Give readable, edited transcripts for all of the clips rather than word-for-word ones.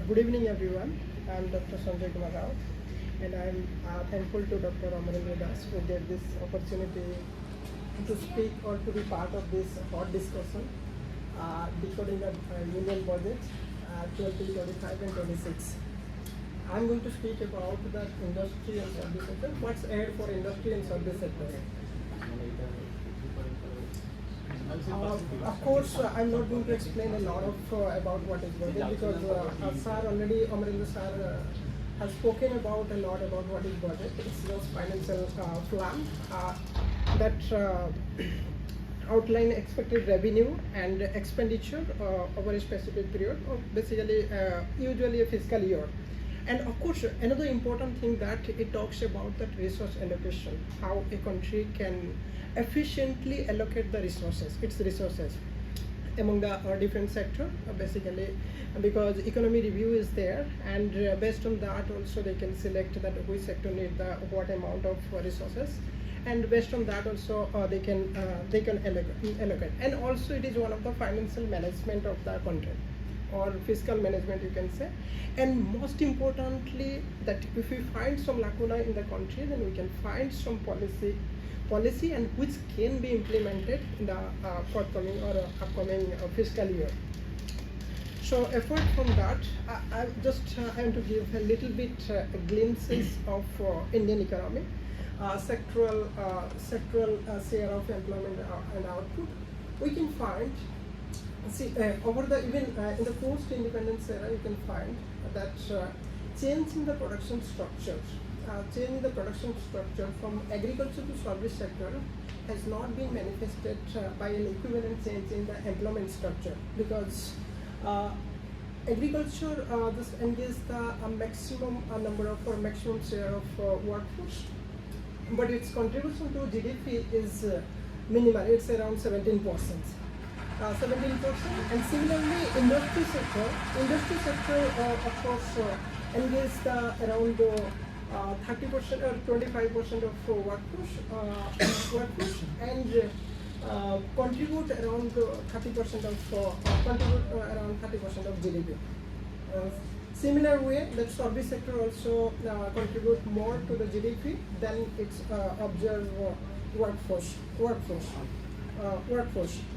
Good evening, everyone. I'm Dr. Sanjay Rout, and I'm thankful to Dr. Amarendra Das for get this opportunity to speak or to be part of this hot discussion, decoding the union budget 2025 and 26. I'm going to speak about the industry and service sector. What's ahead for industry and service sector? Of course, I'm not going to explain a lot of about what is budget because sir already, Amarendra sir has spoken about a lot about what is budget. It's just financial plan that outline expected revenue and expenditure over a specific period, or basically usually a fiscal year. And of course, another important thing that it talks about that resource allocation, how a country can efficiently allocate the resources, its resources among the different sector, basically because economy review is there, and based on that also they can select that which sector need the what amount of resources, and based on that also they can allocate. And also it is one of the financial management of the country, or fiscal management you can say. And most importantly, that if we find some lacuna in the country, then we can find some policy and which can be implemented in the forthcoming or upcoming fiscal year. So apart from that, I just want to give a little bit glimpses of Indian economy, sectoral share of employment and output. We can find, over the even in the post-independence era, you can find that change in the production structure, from agriculture to service sector has not been manifested by an equivalent change in the employment structure, because agriculture just engages the maximum number of or maximum share of workforce, but its contribution to GDP is minimal. It's around 17%. 17%. And similarly, industry sector of course engages the around 30% or 25% of workforce, and contribute around 30% of GDP. Similar way, that service sector also contribute more to the GDP than its observed workforce.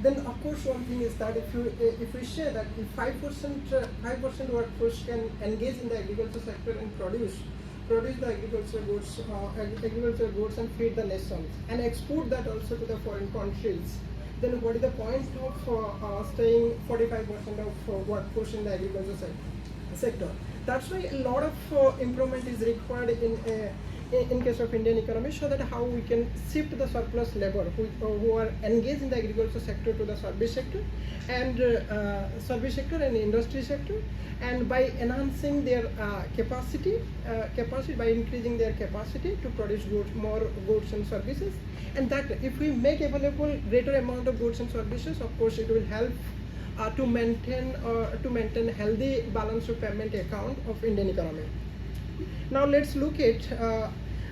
Then of course one thing is that if we say that if 5% workforce can engage in the agriculture sector and produce the agricultural goods and feed the nation and export that also to the foreign countries, then what is the point of staying 45% of workforce in the agriculture sector? That's why a lot of improvement is required in case of Indian economy, so that how we can shift the surplus labor who are engaged in the agriculture sector to the service sector and industry sector, and by enhancing their capacity by increasing their capacity to produce more goods and services. And that if we make available greater amount of goods and services, of course it will help to maintain healthy balance of payment account of Indian economy. Now let's look at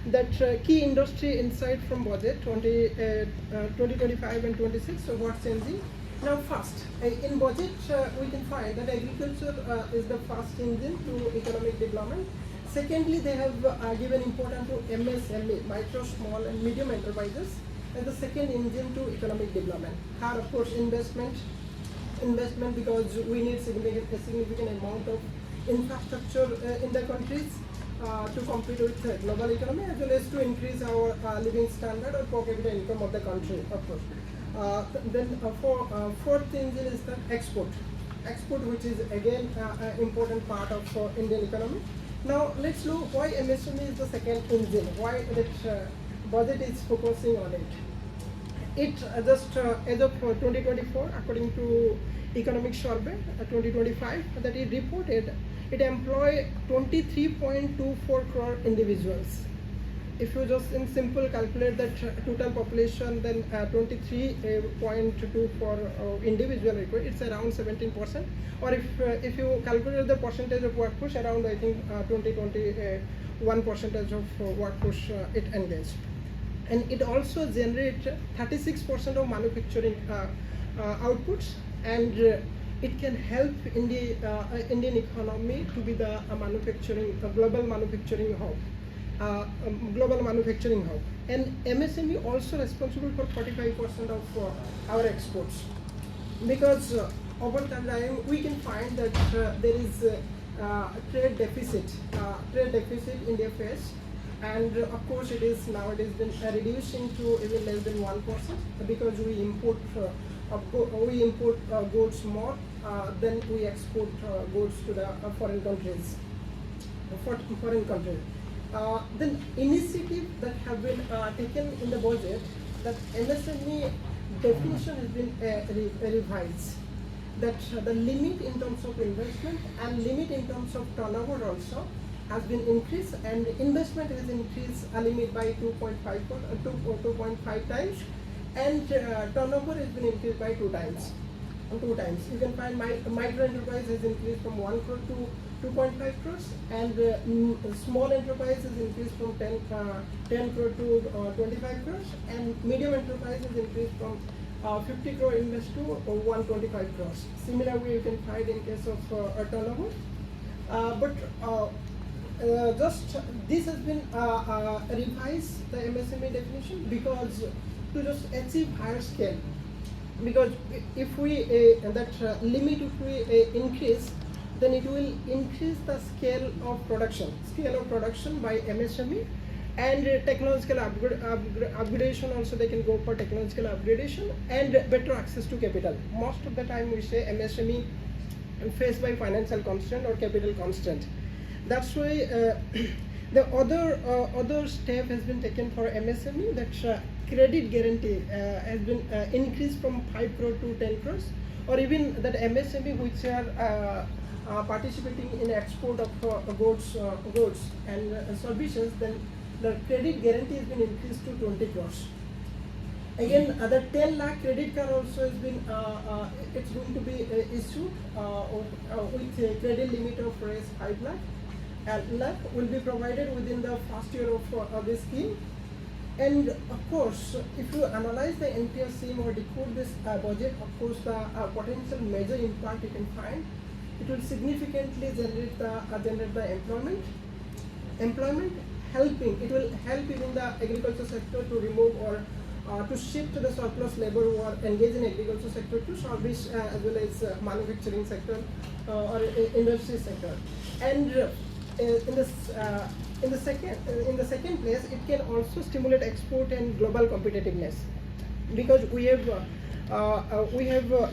that key industry insight from budget 2025 and 26. So what's changing? Now first, in budget we can find that agriculture is the first engine to economic development. Secondly, they have given importance to MSME, micro, small and medium enterprises, as the second engine to economic development. Third, of course, investment, because we need a significant amount of infrastructure in the countries to compete with the global economy, as well as to increase our living standard or per capita income of the country, of course. Then fourth engine is the export, which is again an important part of Indian economy. Now let's look why MSME is the second engine, why that budget is focusing on it. It just as of 2024, according to Economic Survey 2025, that it reported it employ 23.24 crore individuals. If you just in simple calculate that total population, then 23.24 individual required, it's around 17%. Or if you calculate the percentage of workforce, around I think 21% of workforce it engaged. And it also generates 36% of manufacturing outputs, and it can help Indian economy to be the global manufacturing hub. Global manufacturing hub, and MSME also responsible for 45% of our exports, because over time we can find that there is trade deficit India face, and of course it is nowadays been reducing to even less than 1%, because we import goods more than we export goods to the foreign countries. Then initiative that have been taken in the budget, that MSME definition has been revised. That the limit in terms of investment and limit in terms of turnover also has been increased, and investment has increased a limit by 2.5 times, and turnover has been increased by 2 times. You can find micro enterprise has increased from 1 crore to 2.5 crores, and small enterprise has increased from 10 crore to 25 crores, and medium enterprise has increased from 50 crore invest to 125 crores. Similarly, you can find in case of turnover. Just this has been revised, the MSME definition, because to just achieve higher scale. Because if we limit, if we increase, then it will increase the scale of production by MSME, and technological upgradation also. They can go for technological upgradation and better access to capital. Most of the time we say MSME faced by financial constraint or capital constraint. That's why the other step has been taken for MSME, that credit guarantee has been increased from 5 crore to 10 crores, or even that MSME which are participating in export of goods and services, then the credit guarantee has been increased to 20 crores. Again, the 10 lakh credit card also has been, it's going to be issued with a credit limit of 5 lakh. Lakh will be provided within the first year of this scheme. And of course, if you analyze the NPR scheme or decode this budget, of course the potential major impact you can find, it will significantly generate the employment helping. It will help even the agriculture sector to remove or to shift the surplus labor who are engaged in agriculture sector to service as well as manufacturing sector or industry sector. And in the second place, it can also stimulate export and global competitiveness, because we have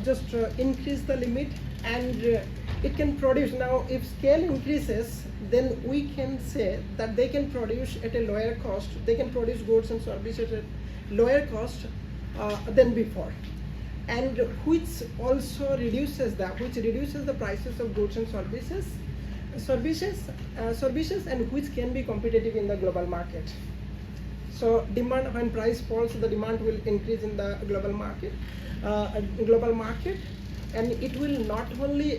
just increased the limit, and it can produce. Now if scale increases, then we can say that they can produce at a lower cost. They can produce goods and services at lower cost than before, and which also reduces the prices of goods and services, and which can be competitive in the global market. So demand, when price falls, the demand will increase in the global market, and it will not only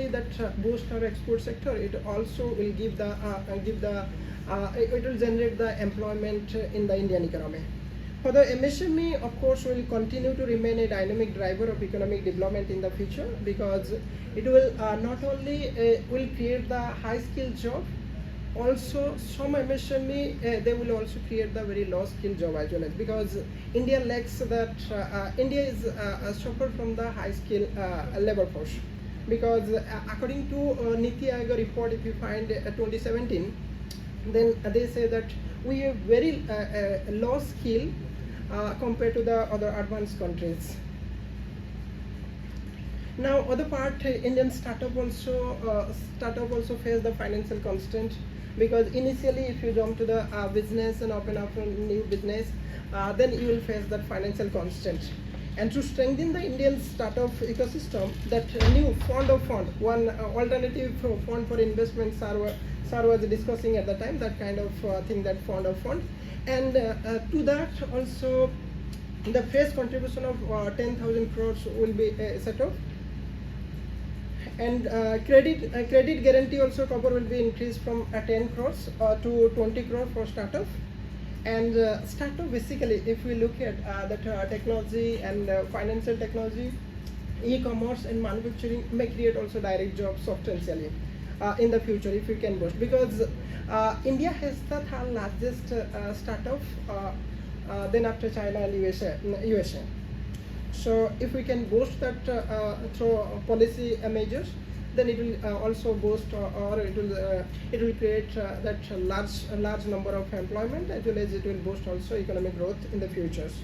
that boost our export sector. It also will it will generate the employment in the Indian economy. For the MSME, of course, will continue to remain a dynamic driver of economic development in the future, because it will not only will create the high skill job, also some MSME they will also create the very low skill job as well, as because India lacks that. India is suffered from the high skill labor force, because according to Niti Aayog report, if you find 2017, then they say that we have very low skill compared to the other advanced countries. Now, other part, Indian startup also face the financial constraint, because initially, if you jump to the business and open up a new business, then you will face that financial constraint. And to strengthen the Indian startup ecosystem, that new fund, one alternative fund for investment, Sir was discussing at the time, that kind of thing, that fund, and to that also the fresh contribution of 10,000 crores will be set up, and credit guarantee also cover will be increased from 10 crores to 20 crores for startup. And startup, basically, if we look at that technology and financial technology, e-commerce and manufacturing may create also direct jobs substantially in the future if we can boost, because India has the third largest startup then after China and USA. So if we can boost that through policy measures, then it will also boost or it will create that large number of employment, as well as it will boost also economic growth in the futures.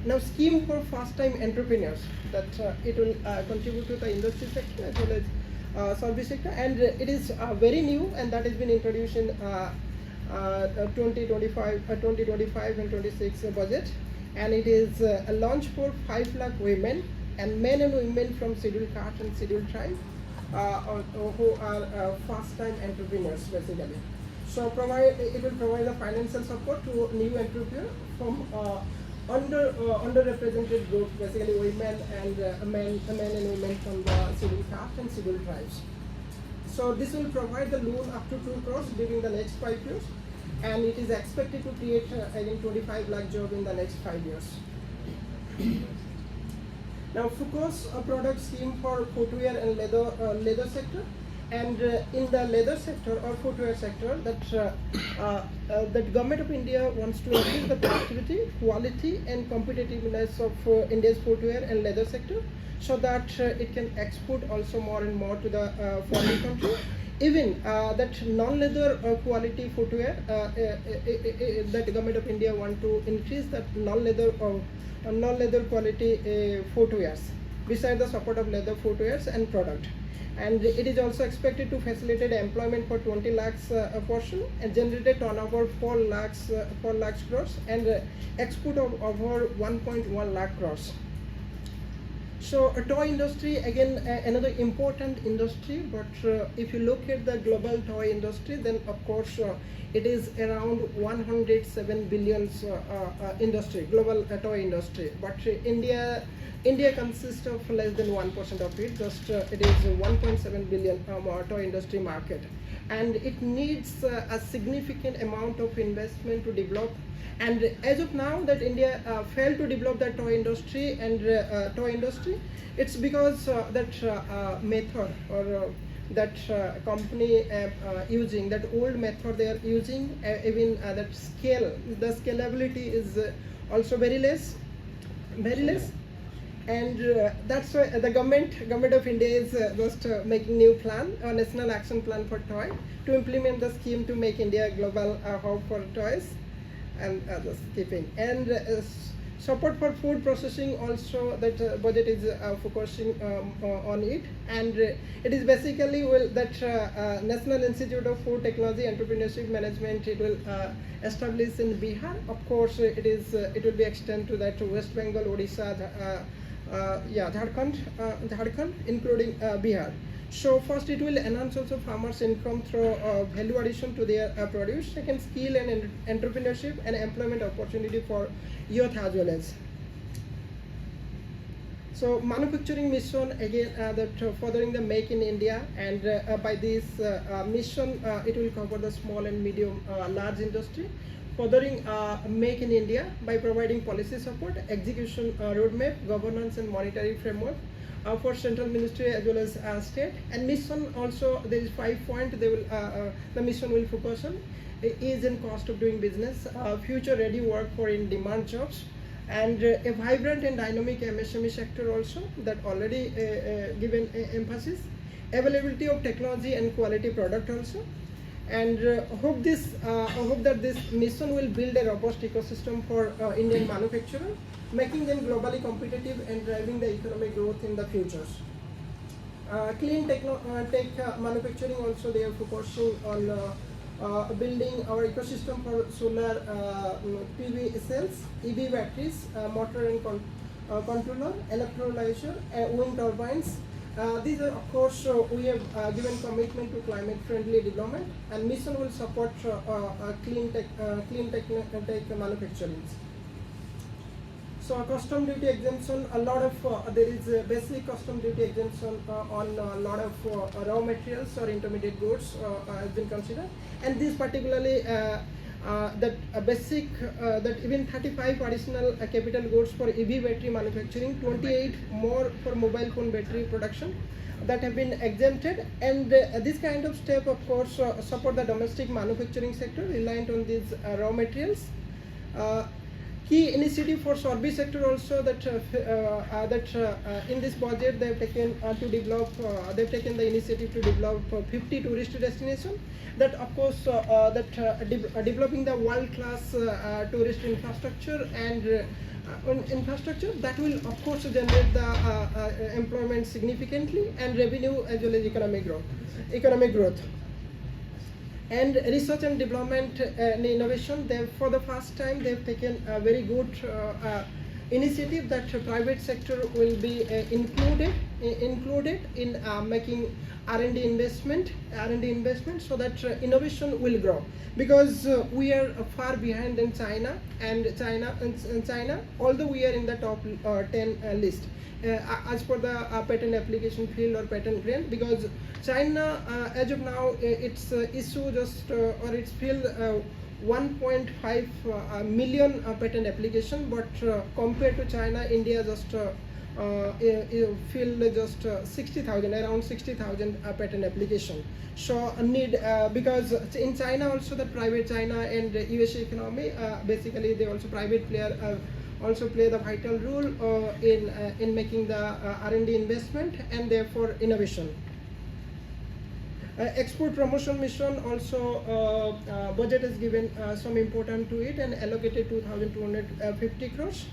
Now, scheme for first-time entrepreneurs, that it will contribute to the industry sector as well as service sector, and it is very new, and that has been introduced in 2025 and 26 budget, and it is a launch for 5 lakh women and men and women from scheduled caste and scheduled tribe who are first-time entrepreneurs basically. So it will provide a financial support to new entrepreneurs from underrepresented groups, basically women and men and women from the scheduled caste and scheduled tribes. So this will provide the loan up to 2 crores during the next 5 years, and it is expected to create again 25 lakh jobs in the next 5 years. Now, focus a product scheme for footwear and leather sector, and in the leather sector or footwear sector, that government of India wants to increase the productivity, quality, and competitiveness of India's footwear and leather sector, so that it can export also more and more to the foreign country. Even that non-leather quality footwear, that the government of India want to increase that non-leather quality footwears, besides the support of leather footwears and product. And it is also expected to facilitate employment for 20 lakhs a person, and generated turnover 4 lakhs crores, and export of over 1.1 lakh crores. So toy industry, again another important industry, but if you look at the global toy industry, then of course it is around 107 billion industry, global toy industry, but India consists of less than 1% of it. Just it is 1.7 billion toy industry market, and it needs a significant amount of investment to develop. And as of now, that India failed to develop the toy industry, and it's because that method or that company using that old method they are using, even that the scalability is also very less, and that's why the government of India is just making new plan, a national action plan for toy, to implement the scheme to make India a global hub for toys and just keeping. And support for food processing also, that budget is focusing on it, and it is basically that National Institute of Food Technology Entrepreneurship Management, it will establish in Bihar. Of course, it will be extended to that West Bengal, Odisha, Jharkhand, including Bihar. So first, it will enhance also farmers' income through value addition to their produce. Second, skill and entrepreneurship and employment opportunity for youth as well as. So manufacturing mission, again that furthering the Make in India, and by this mission it will cover the small and medium large industry, furthering Make in India by providing policy support, execution roadmap, governance and monetary framework for central ministry as well as state. And mission also, there is 5 points the mission will focus on: ease and cost of doing business, future ready work for in demand jobs, and a vibrant and dynamic MSME sector also, that already given emphasis, availability of technology and quality product also. And hope that this mission will build a robust ecosystem for Indian manufacturers, making them globally competitive and driving the economic growth in the futures. Clean tech manufacturing also, they are focusing on building our ecosystem for solar PV cells, EV batteries, motor and controller, electrolyzer, wind turbines. These are, of course, we have given commitment to climate-friendly development, and mission will support clean tech manufacturing. So custom duty exemption, a lot of there is a basic custom duty exemption on a lot of raw materials or intermediate goods has been considered, and this particularly that even 35 additional capital goods for EV battery manufacturing, 28 more for mobile phone battery production that have been exempted, and this kind of step of course support the domestic manufacturing sector reliant on these raw materials. Key initiative for service sector also that in this budget they have taken they've taken the initiative to develop 50 tourist destinations. That of course developing the world-class tourist infrastructure and infrastructure that will of course generate the employment significantly and revenue as well as economic growth. And research and development and innovation, for the first time they've taken a very good initiative that private sector will be included in making R&D investment so that innovation will grow, because we are far behind in China, although we are in the top 10 list as per the patent application field or patent grant, because China as of now its issue just or its field 1.5 million patent application, but compared to China, India just field just 60,000, around 60,000 patent application. So need because in China also the private China and USA economy basically they also private player also play the vital role in making the R&D investment and therefore innovation. Export promotion mission also budget is given some important to it and allocated 2,250 crores,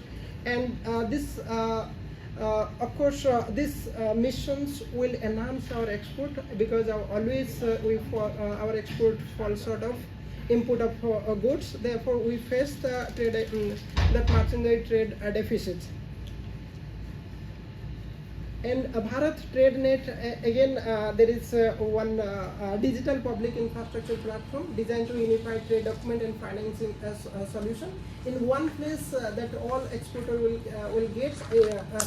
and this of course these missions will enhance our export, because always our export falls short of input of goods, therefore we face the that merchandise trade deficits. And Bharat TradeNet, again there is one digital public infrastructure platform designed to unify trade document and financing as a solution in one place that all exporter will get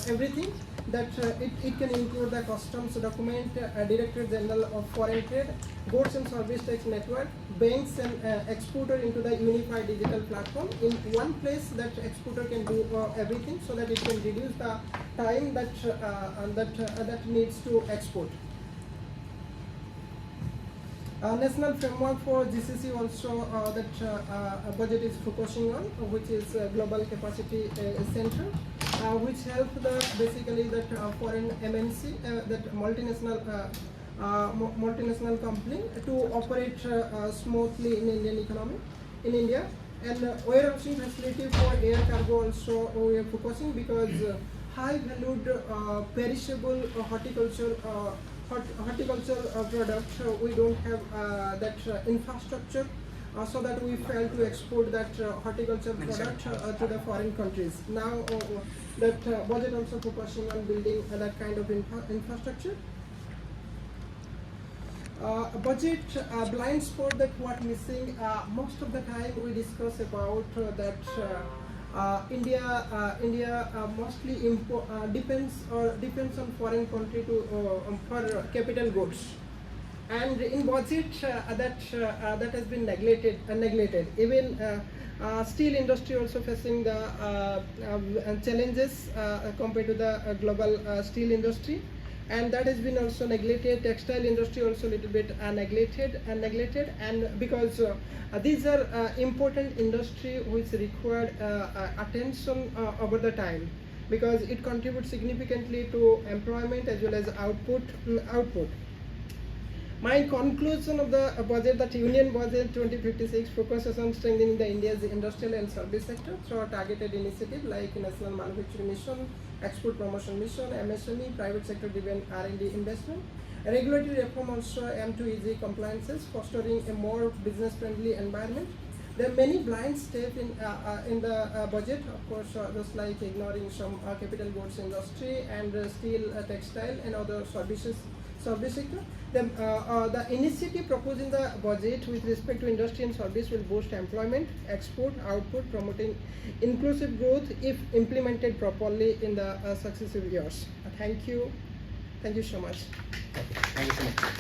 everything, that it can include the customs document, Directorate General of Foreign Trade, goods and service tax network, banks and exporter into the unified digital platform in one place, that exporter can do everything, so that it can reduce the time that needs to export. National framework for GCC also that budget is focusing on, which is global capacity center, which help basically that foreign MNC, that multinational company to operate smoothly in Indian economy, in India. And warehousing facility for air cargo also we are focusing, because high valued perishable horticulture product, we don't have that infrastructure, so that we fail to export that horticulture product to the foreign countries. Now that budget also focusing on building that kind of infrastructure. Budget blind spot that what missing, most of the time we discuss about that India mostly depends on foreign country for capital goods, and in budget that has been neglected. Even steel industry also facing the challenges compared to the global steel industry, and that has been also neglected. Textile industry also a little bit neglected, and because these are important industry which required attention over the time, because it contributes significantly to employment as well as output. My conclusion of the budget, that Union Budget 2056 focuses on strengthening the India's industrial and service sector through a targeted initiative like National Manufacturing Mission, Export Promotion Mission, MSME, private sector driven R&D investment. Regulatory reform also aim to easy compliances, fostering a more business friendly environment. There are many blind steps in the budget, of course, just like ignoring some capital goods industry and steel, textile and other service sector. The initiative proposed in the budget with respect to industry and service will boost employment, export, output, promoting inclusive growth if implemented properly in the successive years. Thank you so much. Okay, thank you so much.